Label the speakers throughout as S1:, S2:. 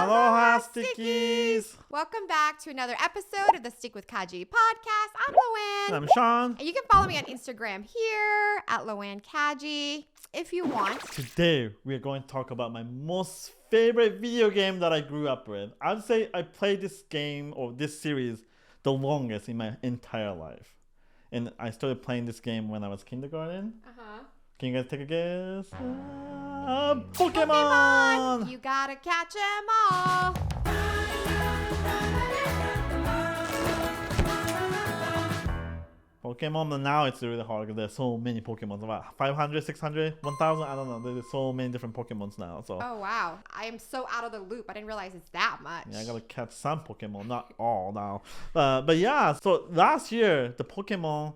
S1: Aloha, Stickies!
S2: Welcome back to another episode of the Stick with Kaji Podcast. I'm Loanne.
S1: I'm Sean.
S2: And you can follow me on Instagram here at LoanneKaji if you want.
S1: Today, we're going to talk about my most favorite video game that I grew up with. I'd say I played this game or this series the longest in my entire life. And I started playing this game when I was kindergarten. Can you guys take a guess? Pokemon!
S2: You gotta catch 'em all.
S1: Pokemon, now it's really hard because there's so many Pokemon. About 500, 600, 1,000, I don't know. There's so many different Pokemons now. So.
S2: Oh, wow. I am so out of the loop. I didn't realize it's that much.
S1: Yeah, I gotta catch some Pokemon, not all now. But yeah, so last year, the Pokemon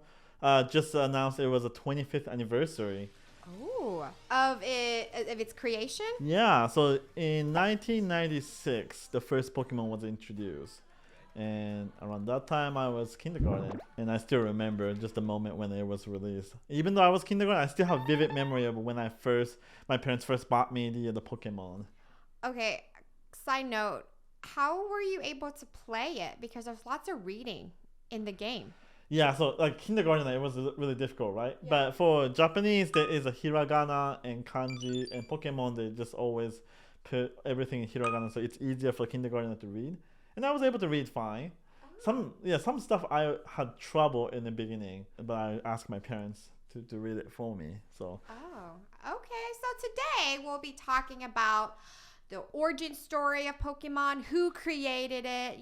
S1: just announced it was a 25th anniversary.
S2: Ooh, of its creation?
S1: Yeah, so in 1996, the first Pokemon was introduced. And around that time, I was kindergarten. And I still remember just the moment when it was released. Even though I was kindergarten, I still have vivid memory of when my parents first bought me the Pokemon.
S2: Okay, side note, how were you able to play it? Because there's lots of reading in the game.
S1: Yeah, so like kindergarten, it was really difficult, right?
S2: Yeah.
S1: But for Japanese, there is a hiragana and kanji, and Pokemon, they just always put everything in hiragana, so it's easier for kindergarten to read. And I was able to read fine. Some stuff I had trouble in the beginning, but I asked my parents to read it for me. So.
S2: Oh, okay. So today we'll be talking about the origin story of Pokemon, who created it,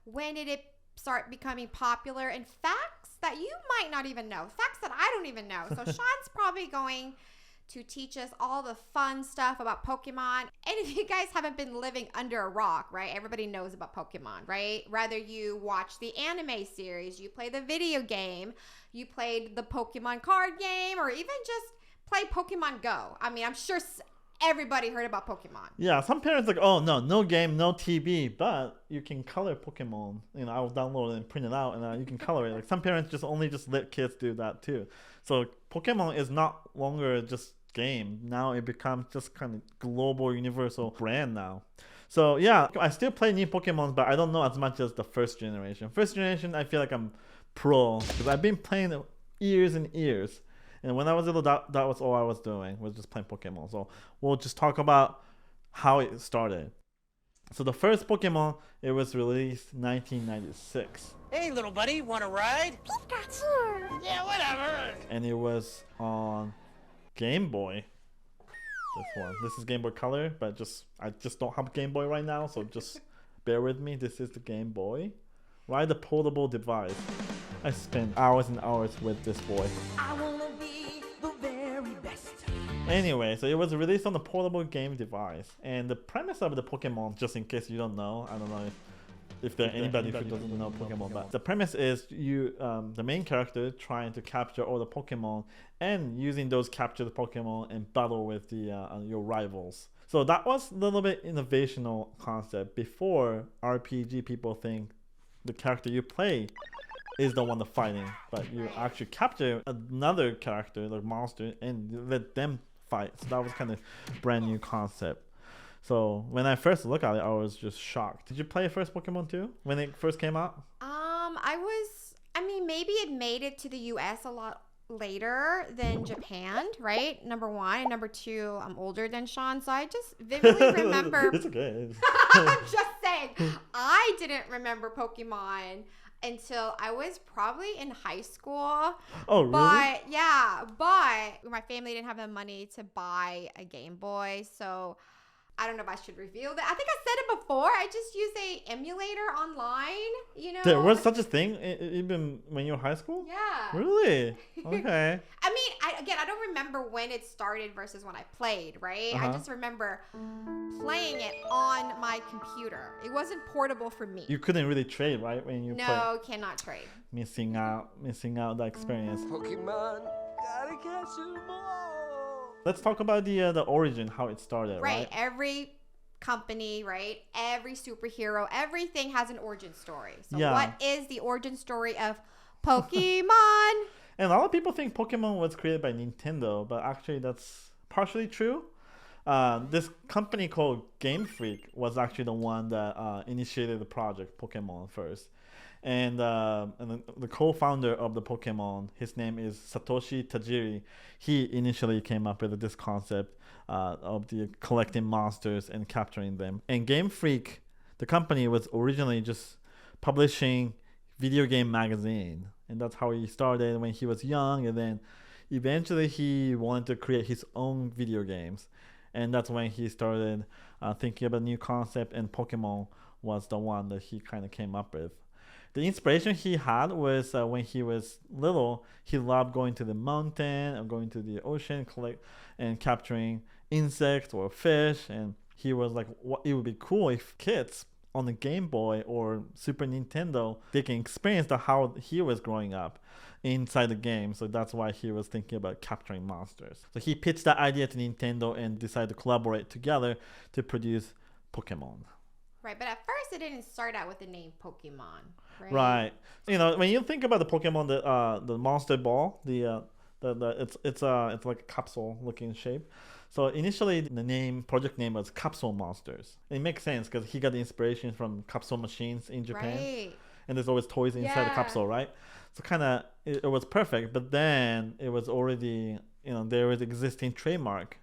S2: when did it start becoming popular, and facts that you might not even know, facts that I don't even know. So Sean's probably going to teach us all the fun stuff about Pokemon. And if you guys haven't been living under a rock, right? Everybody knows about Pokemon, right? Whether you watch the anime series, you play the video game, you played the Pokemon card game, or even just play Pokemon Go. I mean, I'm sure everybody heard about Pokemon.
S1: Yeah, some parents like, oh no game, no TV, but you can color Pokemon. I'll download it and print it out, and you can color it. Like some parents just let kids do that too. So Pokemon is not longer just game. Now it becomes just kind of global, universal brand now. So yeah, I still play new Pokemon, but I don't know as much as the first generation. First generation, I feel like I'm pro because I've been playing it years and years. And when I was little, that was all I was doing, was just playing Pokemon. So we'll just talk about how it started. So the first Pokemon, it was released 1996.
S3: Hey, little buddy, want to ride?
S4: Pikachu!
S3: Yeah, whatever.
S1: And it was on Game Boy. This one. This is Game Boy Color, but I just don't have Game Boy right now, so just bear with me. This is the Game Boy. Why the portable device? I spent hours and hours with this boy.
S4: I wanna be the very best.
S1: Anyway, so it was released on the portable game device. And the premise of the Pokemon, just in case you don't know, I don't know if there anybody who doesn't know Pokemon, but the premise is you, the main character, trying to capture all the Pokemon and using those captured Pokemon and battle with your rivals. So that was a little bit innovational concept. Before RPG, people think the character you play is the one that's fighting, but you actually capture another character, like monster, and let them fight. So that was kind of brand new concept. So when I first looked at it, I was just shocked. Did you play first Pokemon too when it first came out?
S2: Maybe it made it to the US a lot later than Japan, right? Number one. And number two, I'm older than Sean, so I just vividly remember.
S1: It's okay.
S2: I'm just saying, I didn't remember Pokemon until I was probably in high school.
S1: Oh, really?
S2: But my family didn't have the money to buy a Game Boy, so I don't know if I should reveal that. I think I said it before. I just used a emulator online,
S1: There was such a thing even when you were in high school?
S2: Yeah.
S1: Really? Okay.
S2: I don't remember when it started versus when I played, right? I just remember playing it on my computer. It wasn't portable for me.
S1: You couldn't really trade, right? When you
S2: No, cannot trade.
S1: Missing out that experience.
S3: Pokemon, gotta catch 'em all.
S1: Let's talk about the origin, how it started, right?
S2: Every company, right? Every superhero, everything has an origin story. So
S1: Yeah.
S2: what is the origin story of Pokemon?
S1: And a lot of people think Pokemon was created by Nintendo, but actually that's partially true. This company called Game Freak was actually the one that initiated the project Pokemon first. And the co-founder of the Pokemon, his name is Satoshi Tajiri. He initially came up with this concept of the collecting monsters and capturing them. And Game Freak, the company, was originally just publishing video game magazine, and that's how he started when he was young. And then eventually he wanted to create his own video games, and that's when he started thinking about a new concept, and Pokemon was the one that he kind of came up with. The inspiration he had was when he was little, he loved going to the mountain or going to the ocean, collect and capturing insects or fish. And he was like, what, it would be cool if kids on the Game Boy or Super Nintendo, they can experience how he was growing up inside the game. So that's why he was thinking about capturing monsters. So he pitched that idea to Nintendo and decided to collaborate together to produce Pokemon.
S2: Right, but at first it didn't start out with the name Pokemon, right?
S1: Right. You know, when you think about the Pokemon, the monster ball, it's like a capsule looking shape. So initially the project name was Capsule Monsters. It makes sense because he got the inspiration from capsule machines in Japan.
S2: Right.
S1: And there's always toys inside the capsule, right? So kind of it was perfect, but then it was already, there was existing trademark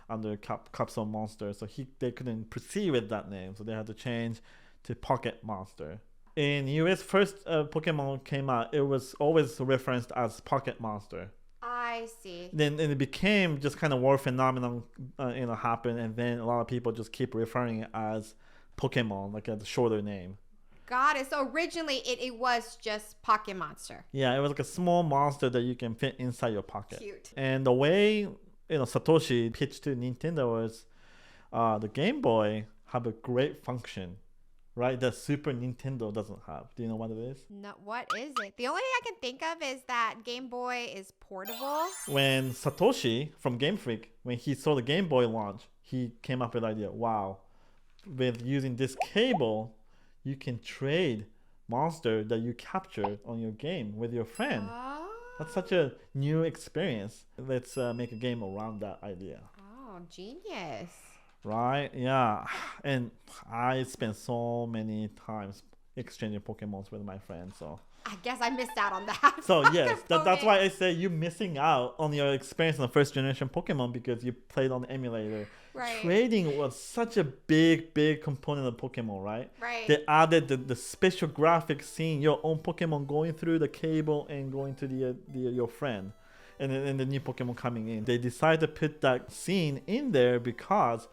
S1: under Capsule Monster, so they couldn't proceed with that name, so they had to change to Pocket Monster. In US, first Pokemon came out, it was always referenced as Pocket Monster.
S2: I see.
S1: Then it became just kind of war phenomenon, happened, and then a lot of people just keep referring it as Pokemon, like a shorter name.
S2: Got it. So originally it was just Pocket Monster.
S1: Yeah, it was like a small monster that you can fit inside your pocket.
S2: Cute.
S1: And the way Satoshi pitched to Nintendo was the Game Boy have a great function, right? That Super Nintendo doesn't have. Do you know what it is?
S2: No, what is it? The only thing I can think of is that Game Boy is portable.
S1: When Satoshi from Game Freak, when he saw the Game Boy launch, he came up with the idea, wow, with using this cable, you can trade monster that you captured on your game with your friend.
S2: Oh.
S1: That's such a new experience. Let's make a game around that idea.
S2: Oh, genius.
S1: Right? Yeah. And I spent so many times exchanging Pokemons with my friends. So
S2: I guess I missed out on that.
S1: So yes, that's why I say you're missing out on your experience on the first generation Pokemon because you played on the emulator.
S2: Right.
S1: Trading was such a big component of Pokemon, right?
S2: Right.
S1: They added the special graphics, seeing your own Pokemon going through the cable and going to your friend, and then the new Pokemon coming in. They decided to put that scene in there because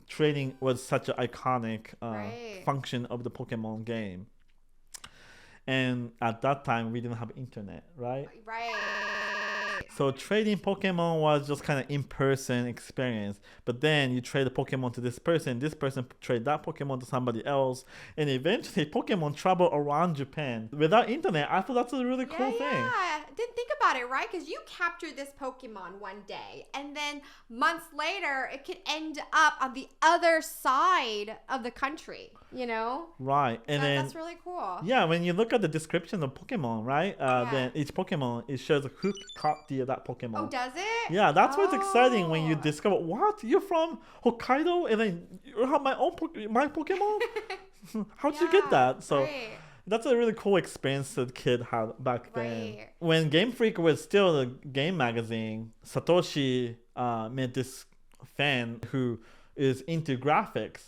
S1: trading was such an iconic function of the Pokemon game. And at that time, we didn't have internet, right?
S2: Right.
S1: So trading Pokemon was just kind of in-person experience. But then you trade a Pokemon to this person trade that Pokemon to somebody else, and eventually Pokemon travel around Japan. Without internet, I thought that's a really cool thing.
S2: Yeah, didn't think about it, right? Because you captured this Pokemon one day, and then months later, it could end up on the other side of the country,
S1: Right. And then
S2: that's really cool.
S1: Yeah, when you look at the description of Pokemon, right? Then each Pokemon, it shows who caught that Pokemon.
S2: Oh, does it?
S1: Yeah, that's what's exciting when you discover, what? You're from Hokkaido and then you have my Pokemon? How did you get that? So that's a really cool experience that the kid had back then. When Game Freak was still a game magazine, Satoshi met this fan who is into graphic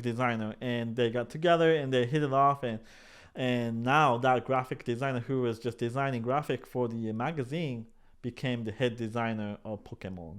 S1: designer, and they got together and they hit it off, and now that graphic designer who was just designing graphic for the magazine became the head designer of Pokemon.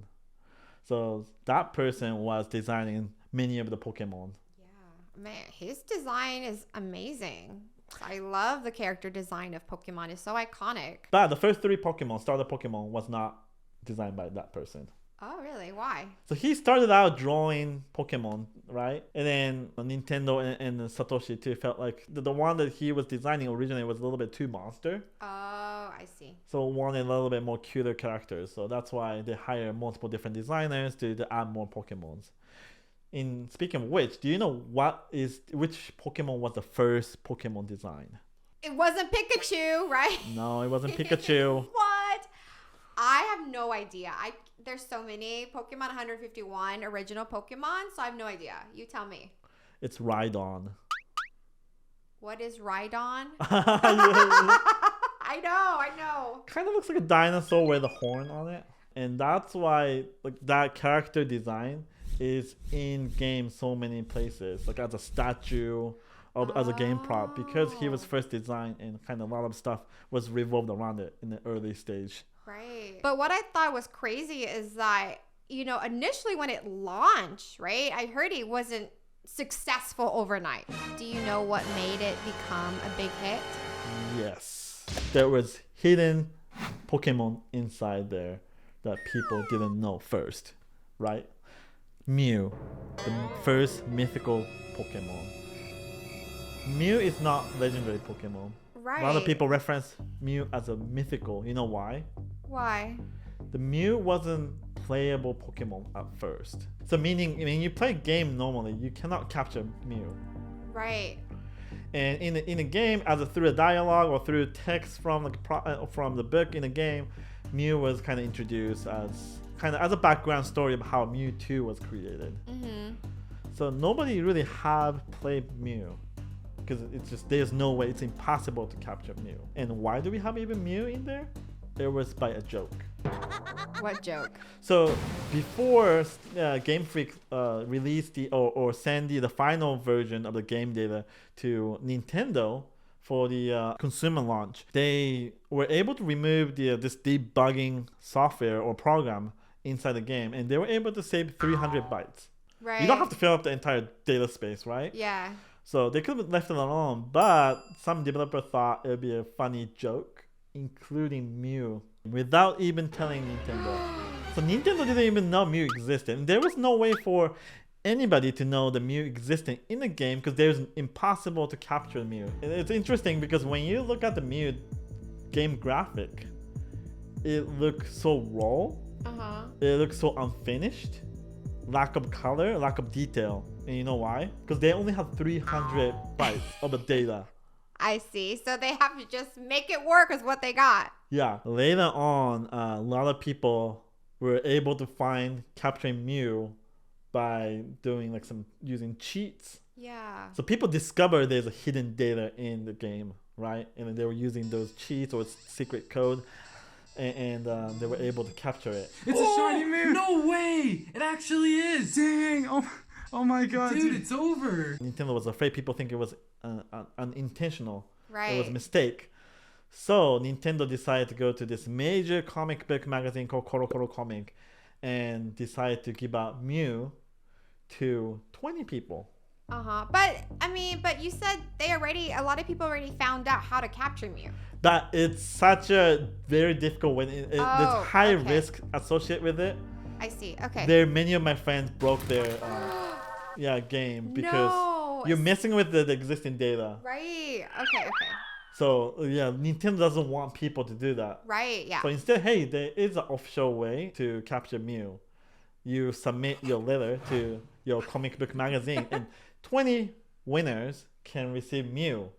S1: So that person was designing many of the Pokemon.
S2: Yeah, man, his design is amazing. I love the character design of Pokemon. It's so iconic.
S1: But the first 3 Pokemon, starter Pokemon, was not designed by that person.
S2: Oh, really? Why?
S1: So he started out drawing Pokemon, right? And then Nintendo and Satoshi too felt like the one that he was designing originally was a little bit too monster.
S2: Oh, I see.
S1: So wanted a little bit more cuter characters. So that's why they hire multiple different designers to add more Pokemons. In speaking of which, do you know which Pokemon was the first Pokemon design?
S2: It wasn't Pikachu, right?
S1: No, it wasn't Pikachu.
S2: What? I have no idea. There's so many Pokemon 151 original Pokemon, so I have no idea. You tell me.
S1: It's Rhydon.
S2: What is Rhydon?
S1: Yeah.
S2: I know.
S1: Kind of looks like a dinosaur with a horn on it, and that's why like that character design is in game so many places, like as a statue or as a game prop, because he was first designed and kind of a lot of stuff was revolved around it in the early stage.
S2: Right. But what I thought was crazy is that, initially when it launched, right, I heard it wasn't successful overnight. Do you know what made it become a big hit?
S1: Yes. There was hidden Pokemon inside there that people didn't know first, right? Mew, the first mythical Pokemon. Mew is not legendary Pokemon.
S2: Right.
S1: A lot of people reference Mew as a mythical. You know why?
S2: Why?
S1: The Mew wasn't playable Pokemon at first. So meaning, when you play a game normally, you cannot capture Mew.
S2: Right.
S1: And in a game, through a dialogue or through text from from the book in the game, Mew was kind of introduced as a background story of how Mewtwo was created.
S2: Mm-hmm.
S1: So nobody really have played Mew because it's just there's no way, it's impossible to capture Mew. And why do we have even Mew in there? It was by a joke.
S2: What joke?
S1: So before Game Freak released or send the final version of the game data to Nintendo for the consumer launch, they were able to remove this debugging software or program inside the game, and they were able to save 300 bytes.
S2: Right.
S1: You don't have to fill up the entire data space, right?
S2: Yeah.
S1: So they could have left it alone, but some developer thought it would be a funny joke, including Mew, without even telling Nintendo. So Nintendo didn't even know Mew existed, and there was no way for anybody to know the Mew existed in the game because there's impossible to capture Mew. It's interesting because when you look at the Mew game graphic, it looks so raw.
S2: Uh-huh.
S1: It looks so unfinished. Lack of color, lack of detail. And you know why? Because they only have 300 bytes of the data.
S2: I see. So they have to just make it work with what they got.
S1: Yeah. Later on, a lot of people were able to find capturing Mew by doing using cheats.
S2: Yeah.
S1: So people discovered there's a hidden data in the game, right? And then they were using those cheats or secret code, and they were able to capture it.
S5: It's a shiny Mew!
S6: No way! It actually is!
S5: Dang! Oh my god,
S6: Dude, it's over!
S1: Nintendo was afraid people think it was unintentional.
S2: Right.
S1: It was a mistake. So Nintendo decided to go to this major comic book magazine called Koro Comic and decided to give out Mew to 20 people.
S2: Uh-huh. But you said a lot of people already found out how to capture Mew.
S1: That it's such a very difficult when there's high risk associated with it.
S2: I see. Okay.
S1: Many of my friends broke their game because you're messing with the existing data.
S2: Right. Okay.
S1: So Nintendo doesn't want people to do that.
S2: Right. Yeah.
S1: So instead, hey, there is an offshore way to capture Mew. You submit your letter to your comic book magazine, and 20 winners can receive Mew.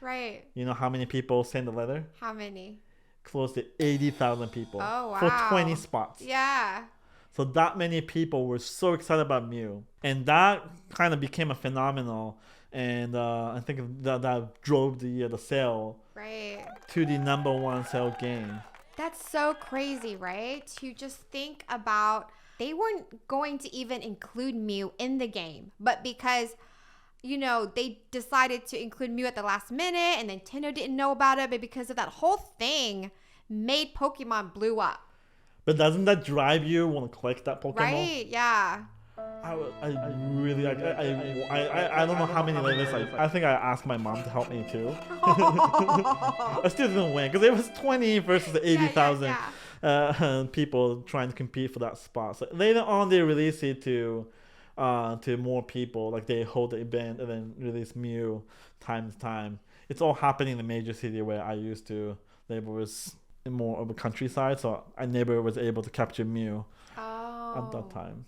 S2: Right.
S1: You know how many people send a letter?
S2: How many?
S1: Close to 80,000 people.
S2: Oh, wow.
S1: For 20 spots.
S2: Yeah.
S1: So that many people were so excited about Mew. And that kind of became a phenomenon. And I think that drove the sale to the #1 sale game.
S2: That's so crazy, right? To just think about, they weren't going to even include Mew in the game. But because, they decided to include Mew at the last minute and Nintendo didn't know about it, but because of that whole thing made Pokemon blew up.
S1: But doesn't that drive you want to collect that Pokemon?
S2: Right, yeah.
S1: I don't know how many letters I think I asked my mom to help me too. I still didn't win because it was 20 versus 80,000 people trying to compete for that spot. So later on they released it to more people, like they hold the event and then release Mew time to time. It's all happening in the major city where I used to live. Was in more of a countryside, so I never was able to capture Mew at that time.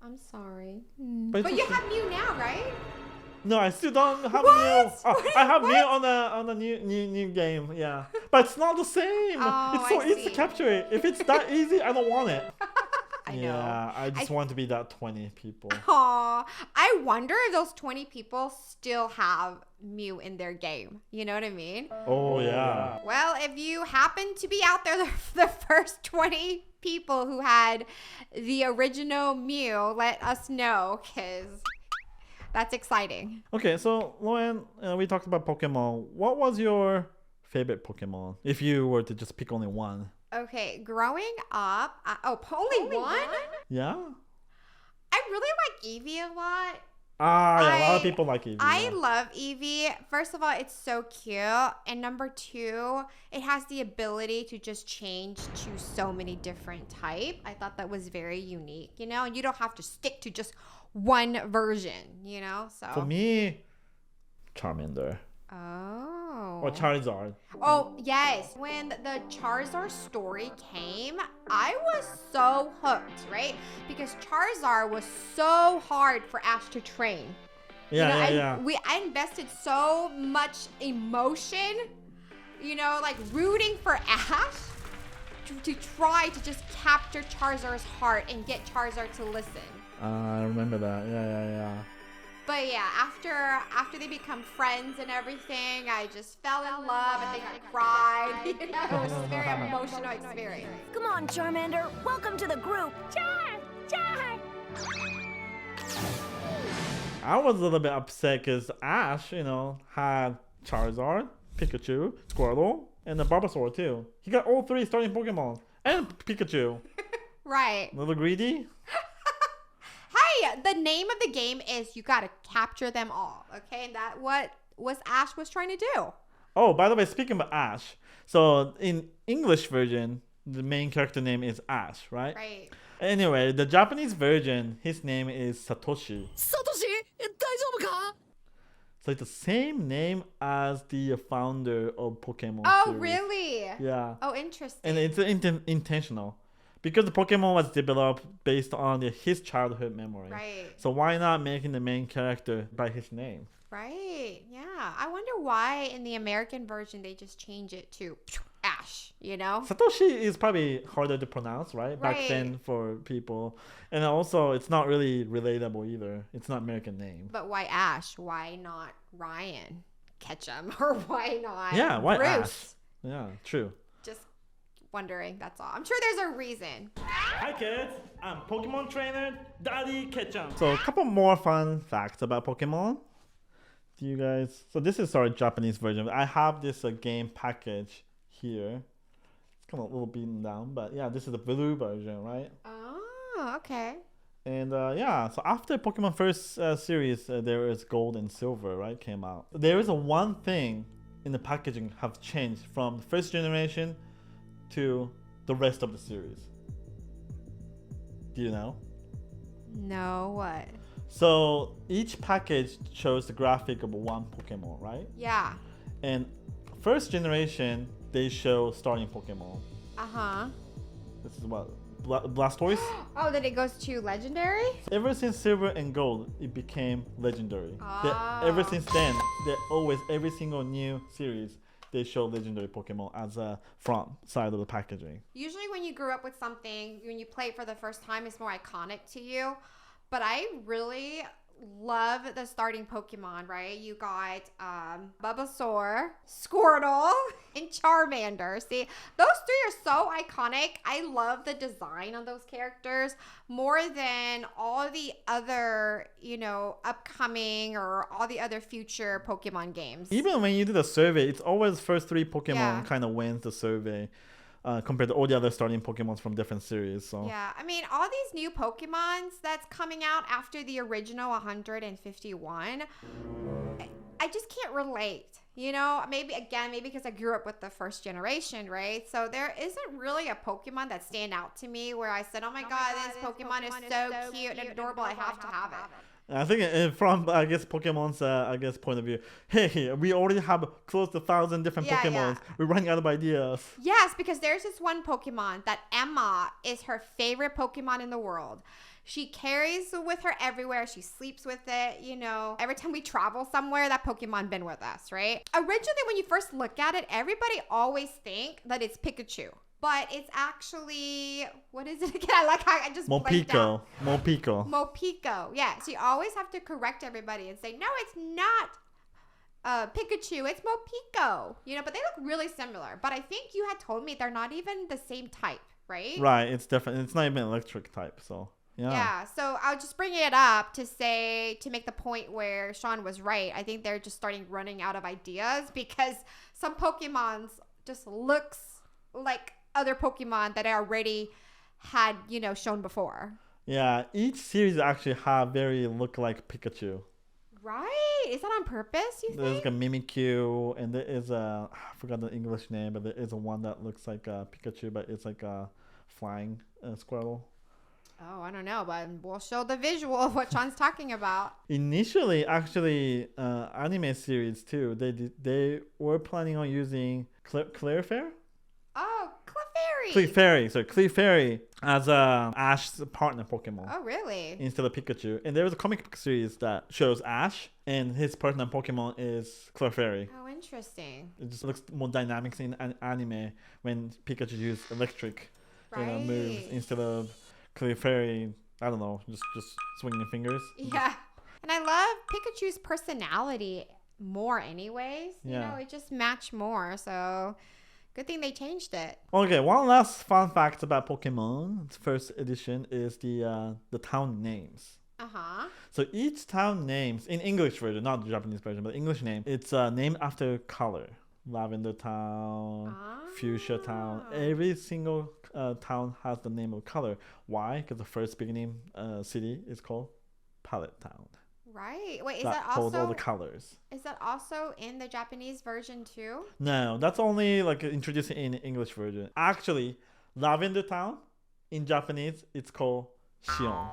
S2: I'm sorry.
S1: But
S2: you have Mew now, right?
S1: No, I still don't have Mew. Oh, I have Mew on the new game, yeah. but it's not the same.
S2: Oh,
S1: It's so
S2: I
S1: easy to
S2: see.
S1: capture it. If it's that easy, I don't want it.
S2: I know.
S1: Yeah, I just want to be that 20 people.
S2: Aw, I wonder if those 20 people still have Mew in their game. You know what I mean?
S1: Oh, yeah.
S2: Well, if you happen to be out there, the first 20 people who had the original Mew, let us know, because that's exciting.
S1: Okay, so Lauren, we talked about Pokemon. What was your favorite Pokemon? If you were to just pick only one.
S2: Okay, growing up, only one?
S1: Yeah?
S2: I really like Eevee a lot.
S1: Ah, yeah, a lot of
S2: I-
S1: people like Eevee.
S2: I
S1: yeah.
S2: love Eevee. First of all, it's so cute. And number two, it has the ability to just change to so many different type. I thought that was very unique, you know? And you don't have to stick to just one version, you know? So
S1: For me, Charmander.
S2: Oh.
S1: Or Charizard.
S2: Oh, yes. When the Charizard story came, I was so hooked, right? Because Charizard was so hard for Ash to train.
S1: Yeah,
S2: you know,
S1: yeah.
S2: I invested so much emotion, you know, like rooting for Ash to try to just capture Charizard's heart and get Charizard to listen.
S1: I remember that. Yeah.
S2: But yeah, after they become friends and everything, I just fell in love. I think I cried. You know, it was a very emotional experience.
S4: Come on, Charmander. Welcome to the group.
S1: I was a little bit upset because Ash, had Charizard, Pikachu, Squirtle, and the Bulbasaur too. He got all three starting Pokemon. And Pikachu.
S2: Right.
S1: A little greedy?
S2: Hey, the name of the game is you gotta capture them all. Okay, and that what Ash was trying to do.
S1: Oh, by the way, speaking of Ash, so in English version, the main character name is Ash, right?
S2: Right.
S1: Anyway, the Japanese version, his name is Satoshi.
S4: Satoshi, 大丈夫か?
S1: So it's the same name as the founder of Pokemon
S2: Oh,
S1: series.
S2: really?
S1: Yeah.
S2: Oh, interesting.
S1: And it's intentional. Because the Pokemon was developed based on his childhood memory.
S2: Right.
S1: So why not making the main character by his name?
S2: Right. Yeah. I wonder why in the American version they just change it to Ash, you know?
S1: Satoshi is probably harder to pronounce, right? Back
S2: Right.
S1: then for people. And also, it's not really relatable either. It's not American name.
S2: But why Ash? Why not Ryan Ketchum? Or why not
S1: Yeah, why
S2: Bruce?
S1: Ash? Yeah, true.
S2: Just wondering, that's all. I'm sure there's a reason.
S1: Hi kids, I'm Pokemon trainer Daddy Ketchum. So a couple more fun facts about Pokemon. Do you guys? So this is our Japanese version. I have this game package here. It's kind of a little beaten down, but yeah, this is the blue version, right?
S2: Oh, okay.
S1: And yeah, so after Pokemon first series, there is Gold and Silver, right? Came out. There is one thing in the packaging have changed from the first generation to the rest of the series. Do you know?
S2: No, what?
S1: So each package shows the graphic of one Pokemon, right?
S2: Yeah.
S1: And first generation, they show starting Pokemon.
S2: Uh-huh.
S1: This is what? Blastoise?
S2: Oh, then it goes to legendary?
S1: Ever since Silver and Gold, it became legendary.
S2: Oh.
S1: Ever since then, every single new series, they show legendary Pokemon as a front side of the packaging.
S2: Usually when you grew up with something, when you play it for the first time, it's more iconic to you. But I really love the starting Pokemon, right? You got Bulbasaur, Squirtle, and Charmander. See, those three are so iconic. I love the design on those characters more than all the other, upcoming or all the other future Pokemon games.
S1: Even when you do the survey, it's always first three Pokemon
S2: Yeah.
S1: kind of wins the survey compared to all the other starting Pokemons from different series. So
S2: Yeah, I mean, all these new Pokemons that's coming out after the original 151, I just can't relate. Maybe because I grew up with the first generation, right? So there isn't really a Pokemon that stand out to me where I said, oh my God, this Pokemon is so cute and adorable, I have to have it.
S1: I think from Pokemon's point of view, hey, we already have close to 1,000 different
S2: Yeah,
S1: Pokemons.
S2: yeah.
S1: We're running out of ideas.
S2: Yes, because there's this one Pokemon that Emma is her favorite Pokemon in the world. She carries with her everywhere. She sleeps with it, you know. Every time we travel somewhere, that Pokemon been with us, right? Originally, when you first look at it, everybody always think that it's Pikachu. But it's actually, what is it again? I like how I just blanked out. Mopico. Yeah. So you always have to correct everybody and say, no, it's not Pikachu. It's Mopico. You know, but they look really similar. But I think you had told me they're not even the same type, right?
S1: Right. It's different. It's not even electric type. So, yeah.
S2: Yeah. So I'll just bring it up to make the point where Sean was right. I think they're just starting running out of ideas because some Pokemons just looks like other Pokemon that I already had, you know, shown before.
S1: Yeah, each series actually have very look like Pikachu.
S2: Right? Is that on purpose, you think?
S1: There's like a Mimikyu, and there is I forgot the English name, but there is a one that looks like Pikachu, but it's like a flying squirrel.
S2: Oh, I don't know, but we'll show the visual of what Sean's talking about.
S1: Initially, actually, anime series too, they were planning on using Clefairy?
S2: Oh, Clefairy.
S1: Clefairy as Ash's partner Pokemon.
S2: Oh, really?
S1: Instead of Pikachu. And there was a comic book series that shows Ash, and his partner Pokemon is Clefairy.
S2: Oh, interesting.
S1: It just looks more dynamic in anime when Pikachu uses electric moves instead of Clefairy, I don't know, just swinging fingers.
S2: Yeah. And I love Pikachu's personality more anyways. You know, it just matched more, so... Good thing they changed it.
S1: Okay, one last fun fact about Pokemon first edition is the town names.
S2: Uh-huh.
S1: So each town names, in English version, not the Japanese version, but English name, it's named after color. Lavender Town, Fuchsia Town. Every single town has the name of color. Why? Because the first beginning city is called Palette Town.
S2: Right. Wait, is
S1: that
S2: that
S1: holds
S2: also
S1: all the colors?
S2: Is that also in the Japanese version too?
S1: No, that's only like introduced in English version. Actually, Lavender Town in Japanese it's called Shion.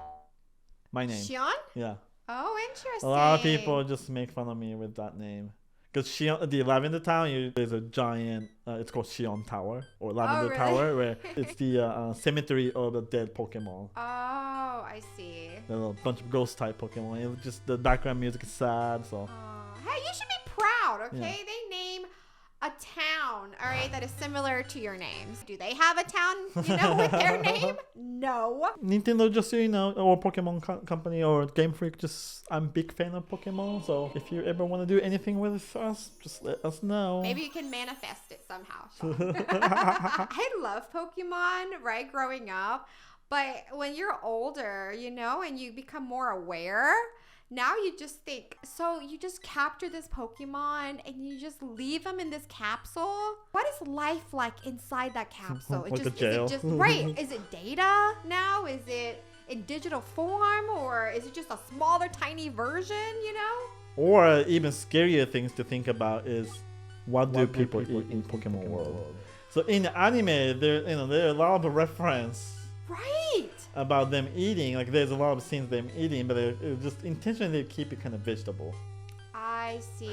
S1: My name.
S2: Shion?
S1: Yeah.
S2: Oh, interesting.
S1: A lot of people just make fun of me with that name. Because the Lavender Town, there's a giant, it's called Shion Tower, or Lavender Tower, where it's the cemetery of the dead Pokemon.
S2: Oh, I see.
S1: There's a bunch of ghost type Pokemon. It just the background music is sad, so.
S2: Hey, you should be proud, okay?
S1: Yeah.
S2: They name a town, all right, that is similar to your names. Do they have a town, you know, with their name? No.
S1: Nintendo, just so you know, or Pokemon company or Game Freak, I'm a big fan of Pokemon. So if you ever want to do anything with us, just let us know.
S2: Maybe you can manifest it somehow, Sean. I love Pokemon, right, growing up. But when you're older, you know, and you become more aware, now you just think, so you just capture this Pokemon and you just leave them in this capsule? What is life like inside that capsule?
S1: Like a jail.
S2: Is it just, right, is it data now? Is it in digital form? Or is it just a smaller, tiny version, you know?
S1: Or even scarier things to think about is what do people eat in Pokemon World? So in the anime, there are a lot of reference.
S2: Right.
S1: About them eating, like there's a lot of scenes them eating, but it just intentionally keep it kind of vegetable.
S2: I see.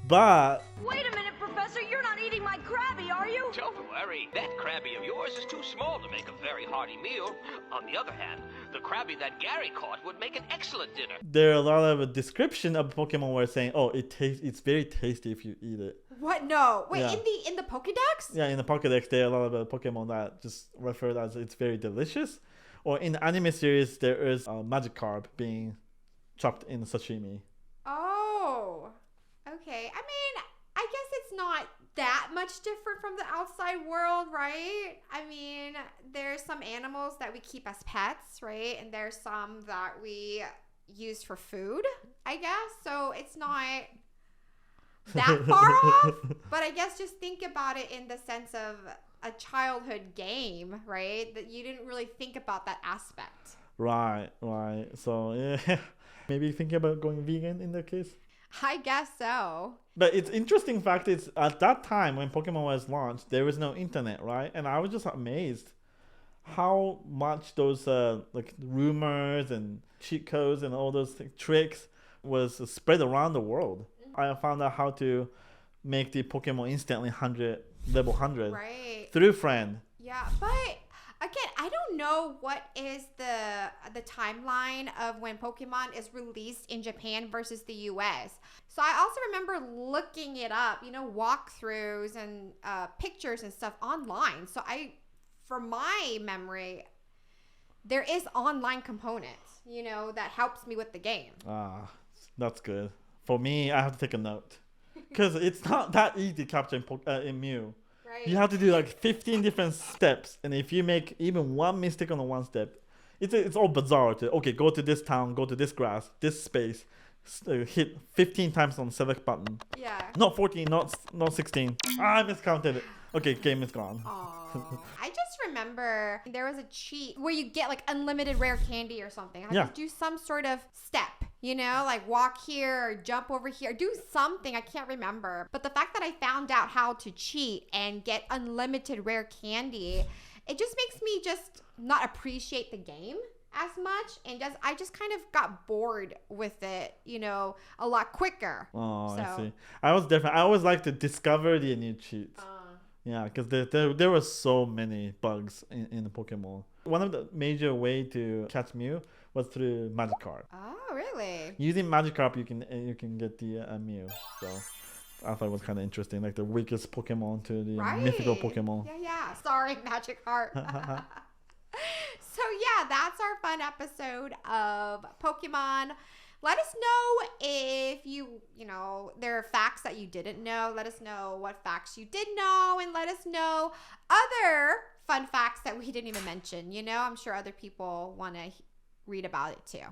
S1: But
S4: Wait a minute, Professor, you're not eating my Krabby, are you?
S3: Don't worry, that Krabby of yours is too small to make a very hearty meal. On the other hand, the Krabby that Gary caught would make an excellent dinner.
S1: there are a lot of a description of Pokemon where saying, oh, it's very tasty if you eat it.
S2: What? No. Wait,
S1: Yeah.
S2: in the Pokédex?
S1: Yeah, in the Pokédex, there are a lot of Pokemon that just referred as it's very delicious. Or in the anime series, there is a Magikarp being chopped in sashimi.
S2: Oh. Okay. I mean, I guess it's not that much different from the outside world, right? I mean, there's some animals that we keep as pets, right? And there's some that we use for food, I guess. So it's not that far off. But I guess just think about it in the sense of a childhood game, right? That you didn't really think about that aspect.
S1: Right. So, yeah. Maybe thinking about going vegan in that case.
S2: I guess so.
S1: But it's interesting fact is at that time when Pokemon was launched, there was no internet, right? And I was just amazed how much those like rumors and cheat codes and all those tricks was spread around the world. I found out how to make the Pokemon instantly level 100
S2: Right.
S1: through friend.
S2: Yeah, but Again, I don't know what is the timeline of when Pokemon is released in Japan versus the US. So I also remember looking it up, walkthroughs and pictures and stuff online. So from my memory, there is online components, that helps me with the game.
S1: That's good. For me, I have to take a note. Because it's not that easy capturing in Mew.
S2: Right.
S1: You have to do like 15 different steps. And if you make even one mistake on the one step, it's all bizarre. Go to this town, go to this grass, this space, hit 15 times on select button.
S2: Yeah.
S1: Not 14, not 16. I miscounted it. Okay, game is gone.
S2: I just remember there was a cheat where you get like unlimited rare candy or something. I have to do some sort of step, like walk here or jump over here, do something. I can't remember. But the fact that I found out how to cheat and get unlimited rare candy, it just makes me just not appreciate the game as much, and I just kind of got bored with it, a lot quicker.
S1: I see. I always like to discover the new cheats. Yeah, because there were so many bugs in the Pokemon. One of the major way to catch Mew was through Magikarp.
S2: Oh, really?
S1: Using Magikarp, you can get the Mew. So I thought it was kind of interesting, like the weakest Pokemon to the mythical Pokemon.
S2: Yeah. Sorry, Magikarp. So yeah, that's our fun episode of Pokemon. Let us know if there are facts that you didn't know. Let us know what facts you did know, and let us know other fun facts that we didn't even mention. I'm sure other people want to read about it too.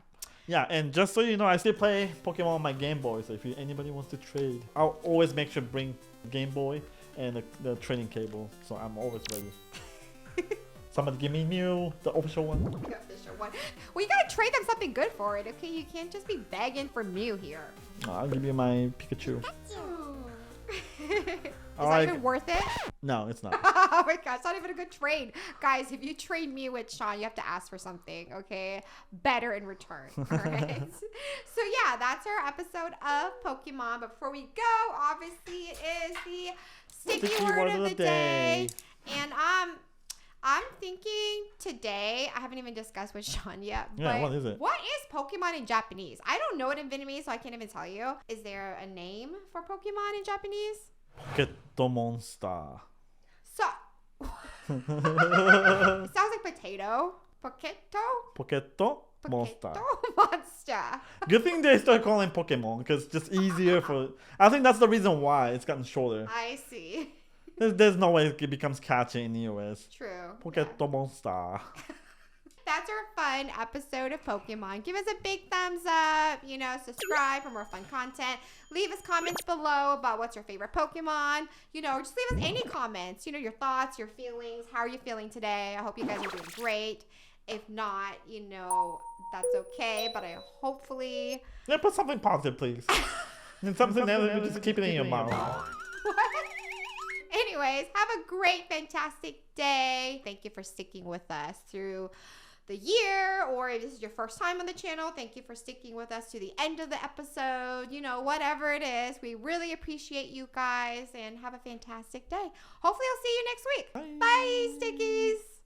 S1: Yeah, and just so you know, I still play Pokemon on my Game Boy, so if anybody wants to trade, I'll always make sure to bring Game Boy and the training cable, so I'm always ready. Somebody give me Mew, the official one.
S2: The official one. Well, you gotta trade them something good for it, okay? You can't just be begging for Mew here.
S1: I'll give you my Pikachu.
S2: Is that even worth it?
S1: No, it's not.
S2: Oh my god, it's not even a good trade. Guys, if you trade Mew with Sean, you have to ask for something, okay? Better in return, alright? So yeah, that's our episode of Pokemon. But before we go, obviously it is the sticky word of the day. And I'm thinking today, I haven't even discussed with Sean yet.
S1: Yeah,
S2: but
S1: what is it?
S2: What is Pokemon in Japanese? I don't know it in Vietnamese, so I can't even tell you. Is there a name for Pokemon in Japanese?
S1: Pokemonster.
S2: So, it sounds like potato.
S1: Monster.
S2: Monster.
S1: Good thing they started calling Pokemon, because it's just easier for... I think that's the reason why it's gotten shorter.
S2: I see.
S1: There's no way it becomes catchy in the US.
S2: True.
S1: Pokemonster.
S2: That's our fun episode of Pokemon. Give us a big thumbs up, subscribe for more fun content. Leave us comments below about what's your favorite Pokemon. Just leave us any comments, your thoughts, your feelings. How are you feeling today? I hope you guys are doing great. If not, that's okay, but I hopefully...
S1: Yeah, put something positive, please. And something else, just keep it in your mouth.
S2: Anyways, have a great, fantastic day. Thank you for sticking with us through the year, or if this is your first time on the channel, thank you for sticking with us to the end of the episode. Whatever it is, we really appreciate you guys, and have a fantastic day. Hopefully I'll see you next week. Bye, Stickies.